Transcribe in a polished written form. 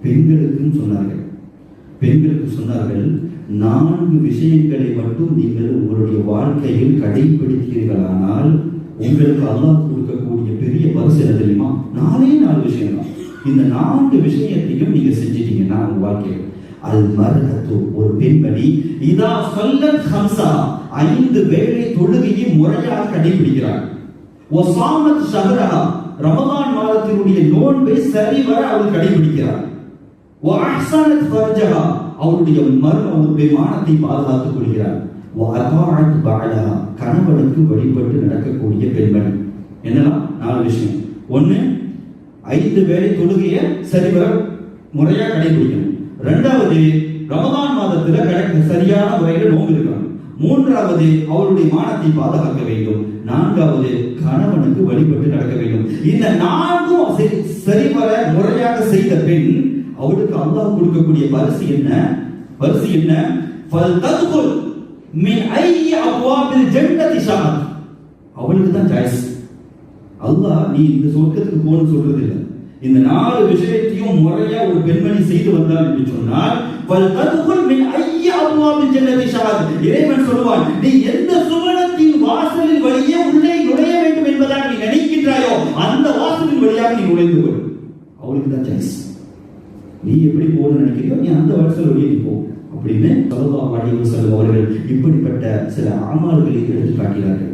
பெண்களுக்கும் சொன்னார்கள். பெண்களுக்கு சொன்னார்கள், 4 விஷயங்களை மட்டும் நீங்கள் உங்களுடைய வாழ்க்கையில் கடைபிடித்தீர்களானால் உங்களுக்கு அல்லாஹ் கொடுக்கக்கூடிய பெரிய பரிசு என்ன தெரியுமா? 4 விஷயம் தான். இந்த 4 விஷயத்தையும் நீங்க செஞ்சிட்டீங்கன்னா உங்க வாழ்க்கையில் அல் மர்அத்து, ஒரு பெண்மணி இதா ஸல்லத் ஹம்ஸா, 5 வேளை தொழுகையை முறையாக கடைபிடிக்கிறார். வஸாமத் ஷஹ்ரஹா, ரமலான் மாதத்தினுடைய நோன்பை சரிவர அவள் கடைபிடிக்கிறார். வஅஹ்ஸனத் ஃபர்ஜஹா, அவருடைய மானத்தை பாதுகாத்துக் கொள்கிறார். வஅதாஅத் பஅலஹா, கணவனுக்கு வழிபட்டு நடக்கக்கூடிய பெண்மணி. என்னன்னா 4 விஷயம். 1, 5 வேளை தொழுகையை சரிவர முறையாக கடைபிடிக்கணும். 2வது, ரமலான் மாதத்துல சரியான முறையில் நோன்பு இருக்கணும். 3வது, அவருடைய மானத்தை பாதுகாக்க வேண்டும். 4வது, கணவனுக்கு வழிபட்டு நடக்க வேண்டும். இந்த 4 சரிவர முறையாக செய்த பெண், அவளுக்கு அல்லாஹ் கொடுக்கக்கூடிய பரிசு என்ன? பரிசு என்ன? ஃபல்ததுல் மின் ஐய அப்வாபில் ஜன்னதி ஷாஅத், அவளுக்கு தான் சாய்ஸ். அல்லாஹ் நீ இந்த சொர்க்கத்துக்கு போன்னு சொல்றது இல்லை. இந்த 4 விஷயத்தையும் முறையா ஒரு பெண்மணி செய்து வந்தால் என்று சொன்னால் ஃபல்ததுல் மின் ஐய அப்வாபில் ஜன்னதி ஷாஅத், இறைவன் சொல்வான், நீ எந்த சுவனத்தின் வாசலின் வழியே உள்ளே நுழைய வேண்டும் என்பதாக நீ நினைக்கின்றாயோ அந்த வாசலின் வழியாக நீ நுழைந்து கொள். அவளுக்கு தான் சாய்ஸ். நீ எப்படி போகணும்னு நினைக்கிறியோ நீ அந்த வாசல் வழியே நீ போ அப்படின்னு ஸல்லல்லாஹு அலைஹி வஸல்லம் அவர்கள் இப்படிப்பட்ட சில அமல்களை எடுத்து காட்டினார்கள்.